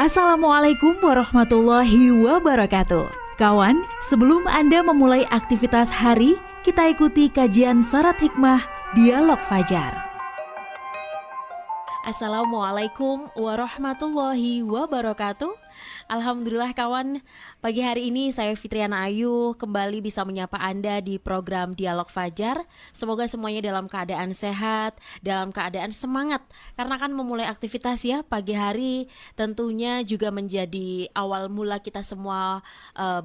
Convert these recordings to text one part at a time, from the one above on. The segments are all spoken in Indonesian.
Assalamualaikum warahmatullahi wabarakatuh. Kawan, sebelum Anda memulai aktivitas hari, kita ikuti kajian syarat hikmah Dialog Fajar. Assalamualaikum warahmatullahi wabarakatuh. Alhamdulillah kawan, pagi hari ini saya Fitriana Ayu kembali bisa menyapa Anda di program Dialog Fajar. Semoga semuanya dalam keadaan sehat, dalam keadaan semangat. Karena kan memulai aktivitas ya pagi hari tentunya juga menjadi awal mula kita semua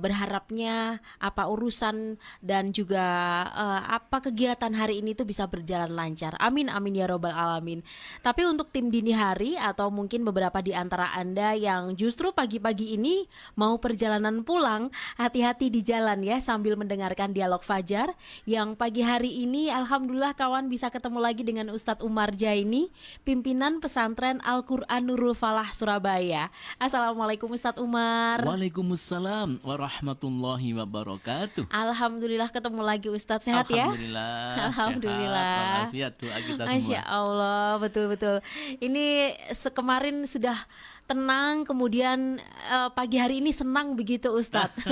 berharapnya apa urusan dan juga apa kegiatan hari ini tuh bisa berjalan lancar. Amin amin ya robbal alamin. Tapi untuk tim dini hari atau mungkin beberapa di antara Anda yang justru pagi-pagi ini mau perjalanan pulang, hati-hati di jalan ya sambil mendengarkan Dialog Fajar. Yang pagi hari ini alhamdulillah kawan bisa ketemu lagi dengan Ustadz Umar Jaini, pimpinan pesantren Al-Quran Nurul Falah Surabaya. Assalamualaikum Ustadz Umar. Waalaikumsalam warahmatullahi wabarakatuh. Alhamdulillah ketemu lagi Ustadz, sehat ya? Alhamdulillah. Sehat walafiat, doa kita semua. Masya Allah, betul-betul. Ini kemarin sudah tenang, kemudian pagi hari ini senang begitu Ustadz.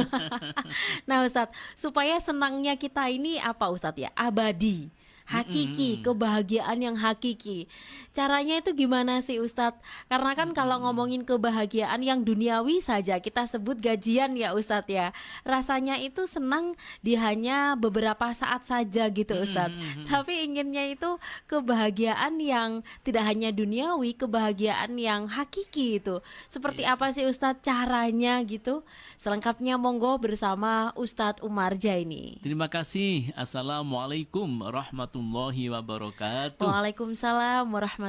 Nah Ustadz, supaya senangnya kita ini apa Ustadz ya? Abadi, hakiki, kebahagiaan yang hakiki. Caranya itu gimana sih Ustadz? Karena kan kalau ngomongin kebahagiaan yang duniawi saja kita sebut gajian ya Ustadz ya. Rasanya itu senang di hanya beberapa saat saja gitu Ustadz. Tapi inginnya itu kebahagiaan yang tidak hanya duniawi, kebahagiaan yang hakiki itu. Seperti apa sih Ustadz caranya gitu? Selengkapnya monggo bersama Ustadz Umar Jaini. Terima kasih. Assalamualaikum warahmatullahi wabarakatuh. Waalaikumsalam warahmatullahi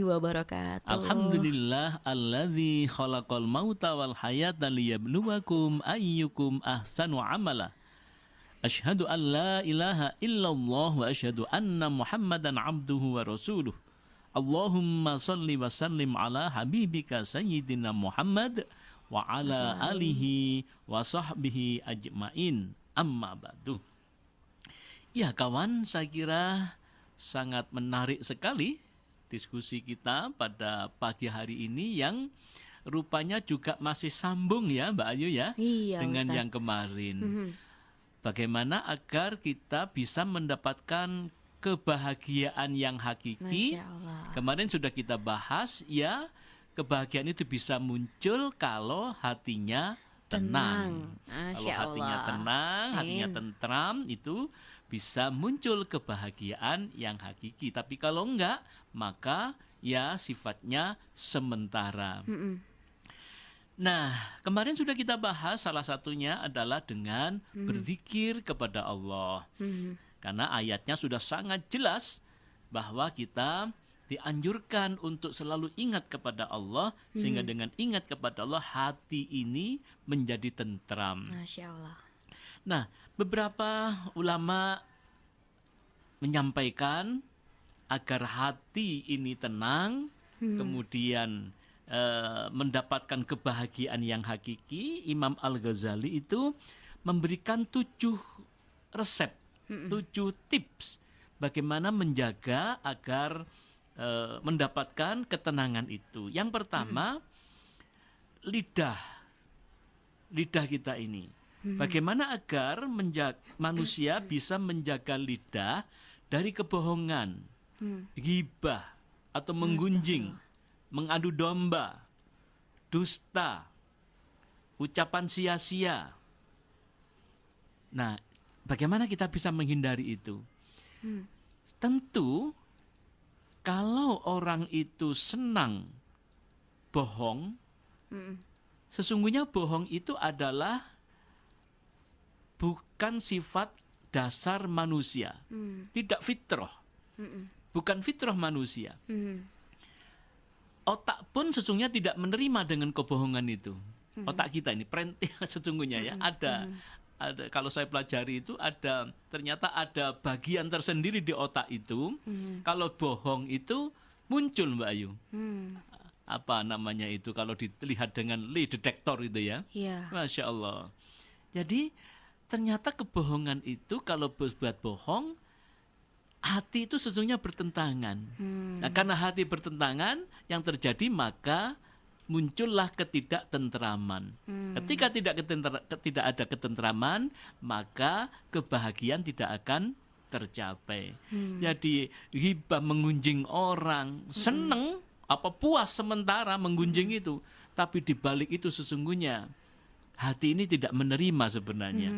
wabarakatuh. Alhamdulillah alladzi khalaqal mauta wal hayata liyabluwakum ayyukum ahsanu amala. Asyhadu an la ilaha illallah wa asyhadu anna Muhammadan abduhu wa rasuluh. Allahumma salli wa sallim ala habibika sayyidina Muhammad wa ala alihi wa sahbihi ajma'in. Amma ba'du. Ya kawan, saya kira sangat menarik sekali diskusi kita pada pagi hari ini yang rupanya juga masih sambung ya Mbak Ayu ya, dengan Ustaz yang kemarin. Bagaimana agar kita bisa mendapatkan kebahagiaan yang hakiki. Kemarin sudah kita bahas ya, kebahagiaan itu bisa muncul kalau hatinya tenang. Kalau hatinya tenang, hatinya tentram, itu bisa muncul kebahagiaan yang hakiki. Tapi kalau enggak, maka ya sifatnya sementara. Nah, kemarin sudah kita bahas salah satunya adalah dengan berzikir kepada Allah. Karena ayatnya sudah sangat jelas bahwa kita dianjurkan untuk selalu ingat kepada Allah, sehingga dengan ingat kepada Allah hati ini menjadi tentram. Masya Allah. Nah, beberapa ulama menyampaikan agar hati ini tenang, kemudian mendapatkan kebahagiaan yang hakiki. Imam Al-Ghazali itu memberikan 7 resep, 7 tips bagaimana menjaga agar mendapatkan ketenangan itu. Yang pertama, lidah kita ini. Bagaimana agar manusia bisa menjaga lidah dari kebohongan, ghibah atau menggunjing, mengadu domba, dusta, ucapan sia-sia. Nah, bagaimana kita bisa menghindari itu? Tentu kalau orang itu senang bohong, sesungguhnya bohong itu adalah bukan sifat dasar manusia, tidak fitrah, bukan fitrah manusia. Otak pun sesungguhnya tidak menerima dengan kebohongan itu. Otak kita ini sesungguhnya ya ada kalau saya pelajari itu ternyata ada bagian tersendiri di otak itu. Kalau bohong itu muncul Mbak Ayu. Apa namanya itu kalau dilihat dengan lie detektor itu ya. Masya Allah. Jadi ternyata kebohongan itu kalau buat bohong, hati itu sesungguhnya bertentangan. Nah, karena hati bertentangan, yang terjadi maka muncullah ketidaktentraman. Ketika tidak ada ketentraman, maka kebahagiaan tidak akan tercapai. Jadi hibah mengunjing orang, seneng apa puas sementara mengunjing itu, tapi di balik itu sesungguhnya hati ini tidak menerima sebenarnya.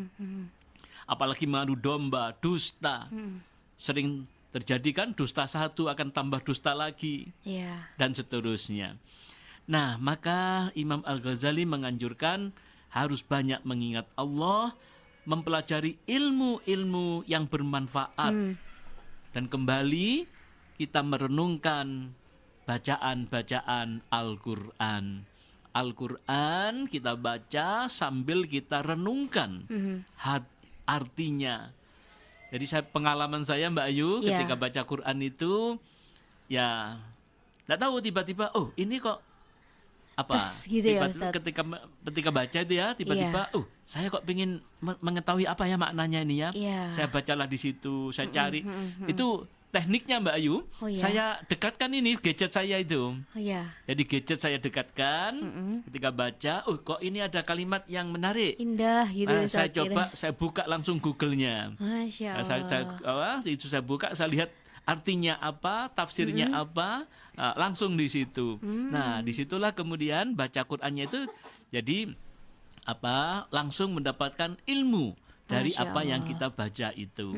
Apalagi mengadu domba, dusta. Sering terjadi kan, dusta satu akan tambah dusta lagi, dan seterusnya. Nah, maka Imam Al-Ghazali menganjurkan harus banyak mengingat Allah, mempelajari ilmu-ilmu yang bermanfaat. Dan kembali kita merenungkan bacaan-bacaan Al-Quran. Al-Quran kita baca sambil kita renungkan artinya. Jadi pengalaman saya Mbak Ayu ketika baca Quran itu, ya nggak tahu tiba-tiba, oh ini kok apa gitu ya, ketika baca itu ya tiba-tiba saya kok pengen mengetahui apa ya maknanya ini ya. Saya bacalah di situ, saya cari. Itu tekniknya Mbak Ayu. Saya dekatkan ini gadget saya itu. Jadi gadget saya dekatkan ketika baca, kok ini ada kalimat yang menarik, indah gitu. Saya coba, saya buka langsung Google-nya. Masya Allah. Saya buka, saya lihat artinya apa, tafsirnya apa, langsung di situ. Nah, disitulah kemudian baca Qur'annya itu jadi langsung mendapatkan ilmu dari Masya apa yang Allah. kita baca itu.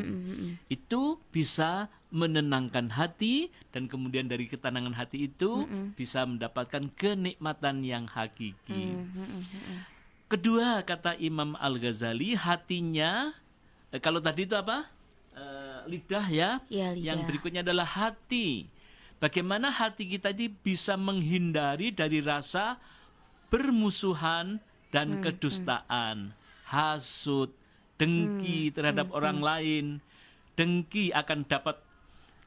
Itu bisa menenangkan hati, dan kemudian dari ketenangan hati itu bisa mendapatkan kenikmatan yang hakiki. Kedua, kata Imam Al-Ghazali, hatinya, kalau tadi itu apa? Lidah ya. Lidah. Yang berikutnya adalah hati. Bagaimana hati kita ini bisa menghindari dari rasa bermusuhan dan kedustaan, hasud, dengki terhadap orang lain. Dengki akan dapat,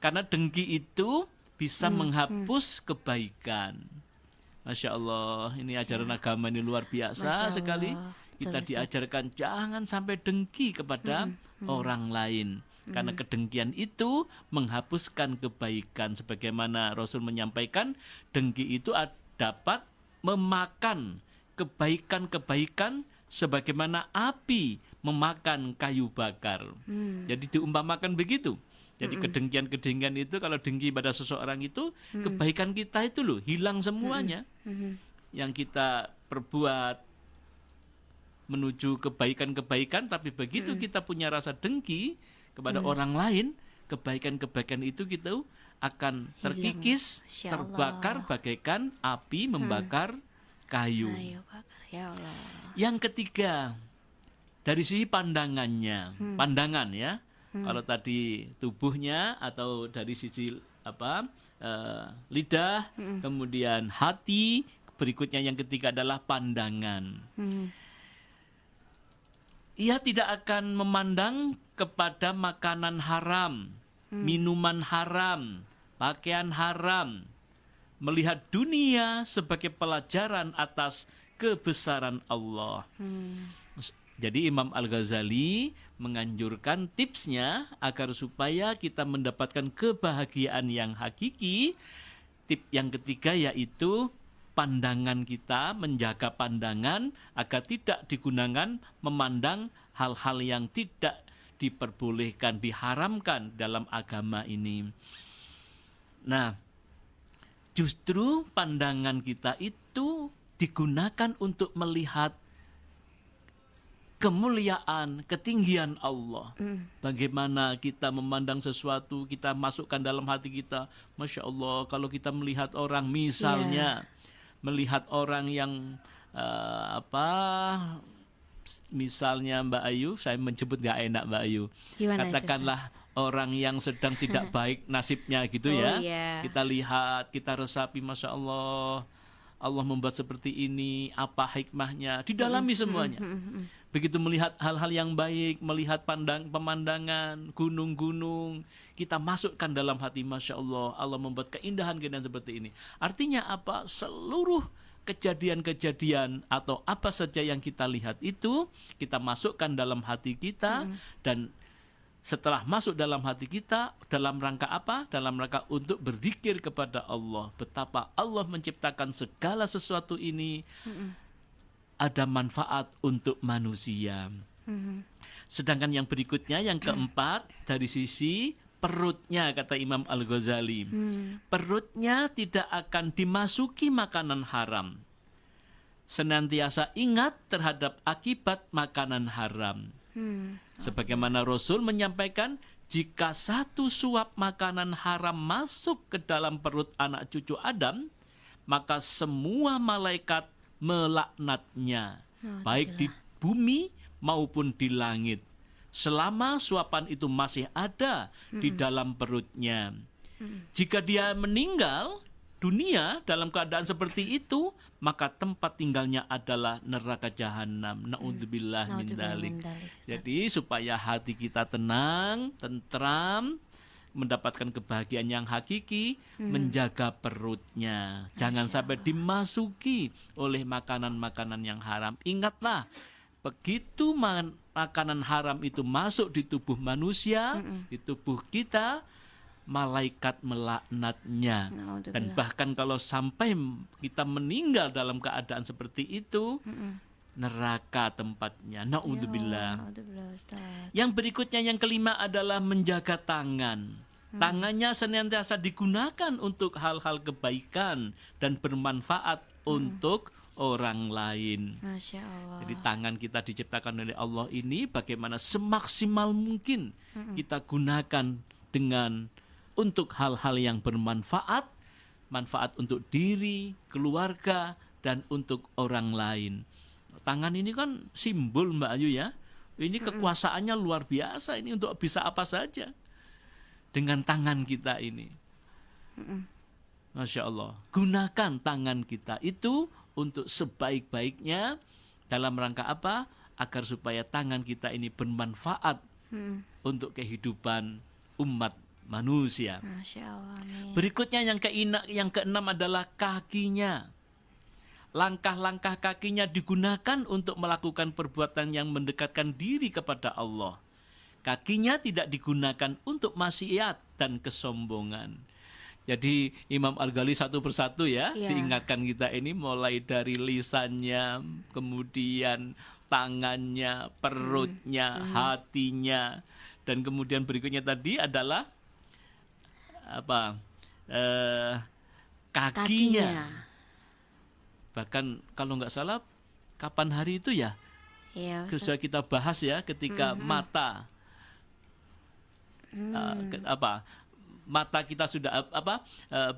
karena dengki itu bisa menghapus kebaikan. Masya Allah, ini ajaran agama ini luar biasa sekali. Kita diajarkan jangan sampai dengki kepada orang lain. Karena kedengkian itu menghapuskan kebaikan. Sebagaimana Rasul menyampaikan, dengki itu dapat memakan kebaikan-kebaikan sebagaimana api memakan kayu bakar. Jadi diumpamakan begitu. Jadi kedengkian-kedengkian itu, kalau dengki pada seseorang itu, kebaikan kita itu loh hilang semuanya. Yang kita perbuat menuju kebaikan-kebaikan, tapi begitu kita punya rasa dengki kepada orang lain, kebaikan-kebaikan itu kita akan terkikis, terbakar bagaikan api membakar kayu. Ya Allah. Yang ketiga, dari sisi pandangannya, pandangan ya. Kalau tadi tubuhnya atau dari sisi lidah, kemudian hati, berikutnya yang ketiga adalah pandangan. Ia tidak akan memandang kepada makanan haram, minuman haram, pakaian haram, melihat dunia sebagai pelajaran atas kebesaran Allah. Jadi Imam Al-Ghazali menganjurkan tipsnya agar supaya kita mendapatkan kebahagiaan yang hakiki. Tip yang ketiga yaitu pandangan kita, menjaga pandangan agar tidak digunakan memandang hal-hal yang tidak diperbolehkan, diharamkan dalam agama ini. Nah, justru pandangan kita itu digunakan untuk melihat kemuliaan, ketinggian Allah. Bagaimana kita memandang sesuatu, kita masukkan dalam hati kita. Masya Allah, kalau kita melihat orang, misalnya melihat orang yang misalnya Mbak Ayu, saya menyebut gak enak Mbak Ayu. Gimana katakanlah orang yang sedang tidak baik nasibnya gitu Kita lihat, kita resapi, Masya Allah, Allah membuat seperti ini, apa hikmahnya, didalami semuanya. Begitu melihat hal-hal yang baik, melihat pemandangan, gunung-gunung, kita masukkan dalam hati, Masya Allah, Allah membuat keindahan-keindahan seperti ini. Artinya apa? Seluruh kejadian-kejadian atau apa saja yang kita lihat itu, kita masukkan dalam hati kita, dan setelah masuk dalam hati kita, dalam rangka apa? Dalam rangka untuk berzikir kepada Allah. Betapa Allah menciptakan segala sesuatu ini ada manfaat untuk manusia. Sedangkan yang berikutnya, yang keempat, dari sisi perutnya, kata Imam Al-Ghazali. Perutnya tidak akan dimasuki makanan haram. Senantiasa ingat terhadap akibat makanan haram. Sebagaimana Rasul menyampaikan, jika satu suap makanan haram masuk ke dalam perut anak cucu Adam, maka semua malaikat melaknatnya, baik di bumi maupun di langit, selama suapan itu masih ada di dalam perutnya. Jika dia meninggal dunia dalam keadaan seperti itu, maka tempat tinggalnya adalah neraka jahanam. Naudzubillah min dzalik. Jadi supaya hati kita tenang, tentram, mendapatkan kebahagiaan yang hakiki, menjaga perutnya. Jangan sampai dimasuki oleh makanan-makanan yang haram. Ingatlah, begitu makanan haram itu masuk di tubuh manusia, di tubuh kita, malaikat melaknatnya. Dan bahkan kalau sampai kita meninggal dalam keadaan seperti itu, neraka tempatnya. Naudzubillah. Yang berikutnya, yang kelima adalah menjaga tangan. Tangannya senantiasa digunakan untuk hal-hal kebaikan dan bermanfaat untuk orang lain. Masya Allah. Jadi tangan kita diciptakan oleh Allah ini bagaimana semaksimal mungkin kita gunakan dengan untuk hal-hal yang bermanfaat, manfaat untuk diri, keluarga, dan untuk orang lain. Tangan ini kan simbol, Mbak Ayu ya. Ini kekuasaannya luar biasa, ini untuk bisa apa saja dengan tangan kita ini. Masya Allah. Gunakan tangan kita itu untuk sebaik-baiknya dalam rangka apa? Agar supaya tangan kita ini bermanfaat untuk kehidupan umat manusia. Masya Allah. Berikutnya yang keenam adalah kakinya. Langkah-langkah kakinya digunakan untuk melakukan perbuatan yang mendekatkan diri kepada Allah. Kakinya tidak digunakan untuk maksiat dan kesombongan. Jadi Imam Al-Ghazali satu persatu ya, diingatkan kita ini mulai dari lisannya, kemudian tangannya, perutnya, hatinya, dan kemudian berikutnya tadi adalah apa? Kakinya. Bahkan kalau nggak salah, kapan hari itu ya? Iya, sudah kita bahas ya, ketika mata mata kita sudah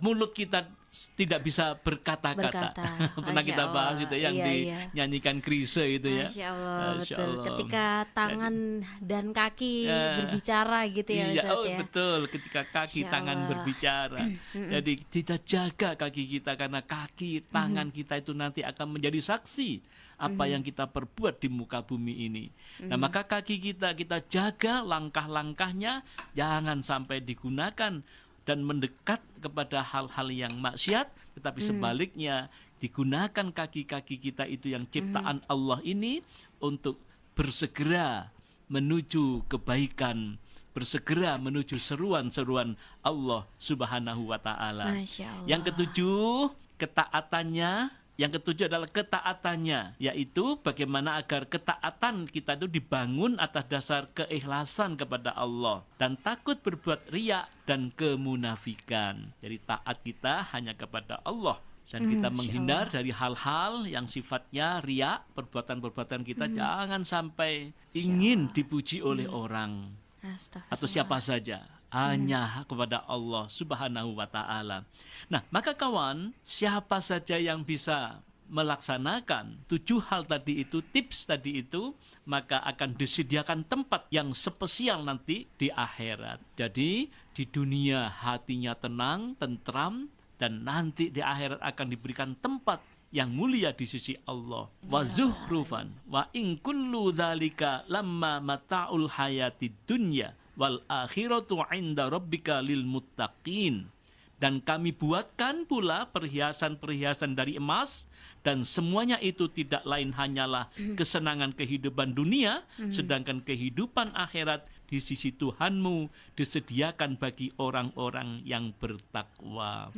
mulut kita tidak bisa berkata-kata. Pernah kita bahas itu yang dinyanyikan Chrisye itu ya. Masya Allah, betul. Ketika tangan dan kaki berbicara gitu ya Ustaz ya. Betul, ketika kaki tangan berbicara. Jadi kita jaga kaki kita, karena kaki tangan kita itu nanti akan menjadi saksi apa yang kita perbuat di muka bumi ini. Nah, maka kaki kita jaga langkah-langkahnya, jangan sampai digunakan dan mendekat kepada hal-hal yang maksiat, tetapi sebaliknya digunakan kaki-kaki kita itu yang ciptaan Allah ini untuk bersegera menuju kebaikan, bersegera menuju seruan-seruan Allah Subhanahu wa Ta'ala. Yang ketujuh, ketaatannya. Yang ketujuh adalah ketaatannya, yaitu bagaimana agar ketaatan kita itu dibangun atas dasar keikhlasan kepada Allah dan takut berbuat riya dan kemunafikan. Jadi taat kita hanya kepada Allah dan kita menghindar dari hal-hal yang sifatnya riya. Perbuatan-perbuatan kita jangan sampai ingin dipuji oleh orang atau siapa saja. Hanya kepada Allah Subhanahu wa Ta'ala. Nah, maka kawan, siapa saja yang bisa melaksanakan 7 hal tadi itu, tips tadi itu, maka akan disediakan tempat yang spesial nanti di akhirat. Jadi di dunia hatinya tenang, tentram, dan nanti di akhirat akan diberikan tempat yang mulia di sisi Allah. Wa zuhrufan wa in kullu dzalika lamma mata'ul hayatid dunya wal akhiratu 'inda rabbika lil muttaqin. Dan kami buatkan pula perhiasan-perhiasan dari emas, dan semuanya itu tidak lain hanyalah kesenangan kehidupan dunia, sedangkan kehidupan akhirat di sisi Tuhanmu disediakan bagi orang-orang yang bertakwa.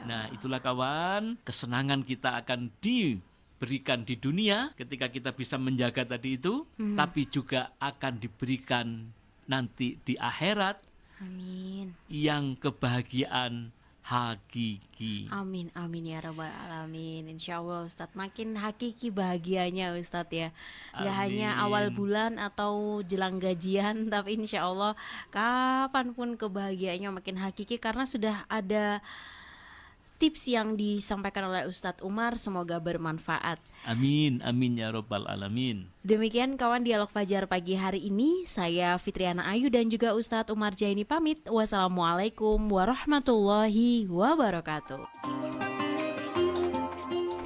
Nah, itulah kawan, kesenangan kita akan diberikan di dunia ketika kita bisa menjaga tadi itu, tapi juga akan diberikan nanti di akhirat. Amin. Yang kebahagiaan hakiki. Amin, amin ya rabbal alamin. Insya Allah Ustadz makin hakiki bahagianya Ustadz ya. Gak hanya awal bulan atau jelang gajian, tapi insya Allah kapanpun kebahagiaannya makin hakiki, karena sudah ada tips yang disampaikan oleh Ustadz Umar, semoga bermanfaat. Amin, amin ya rabbal alamin. Demikian kawan Dialog Fajar pagi hari ini, saya Fitriana Ayu dan juga Ustadz Umar Jaini pamit. Wassalamualaikum warahmatullahi wabarakatuh.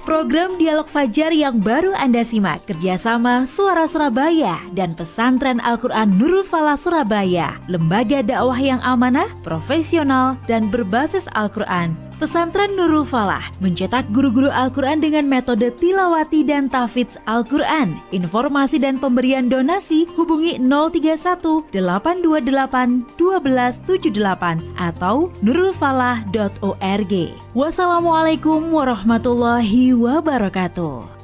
Program Dialog Fajar yang baru Anda simak kerjasama Suara Surabaya dan Pesantren Al-Quran Nurul Falah Surabaya, lembaga dakwah yang amanah, profesional, dan berbasis Al-Quran. Pesantren Nurul Falah mencetak guru-guru Al-Quran dengan metode tilawati dan tahfidz Al-Quran. Informasi dan pemberian donasi hubungi 031 828 1278 atau nurulfalah.org. Wassalamualaikum warahmatullahi wabarakatuh.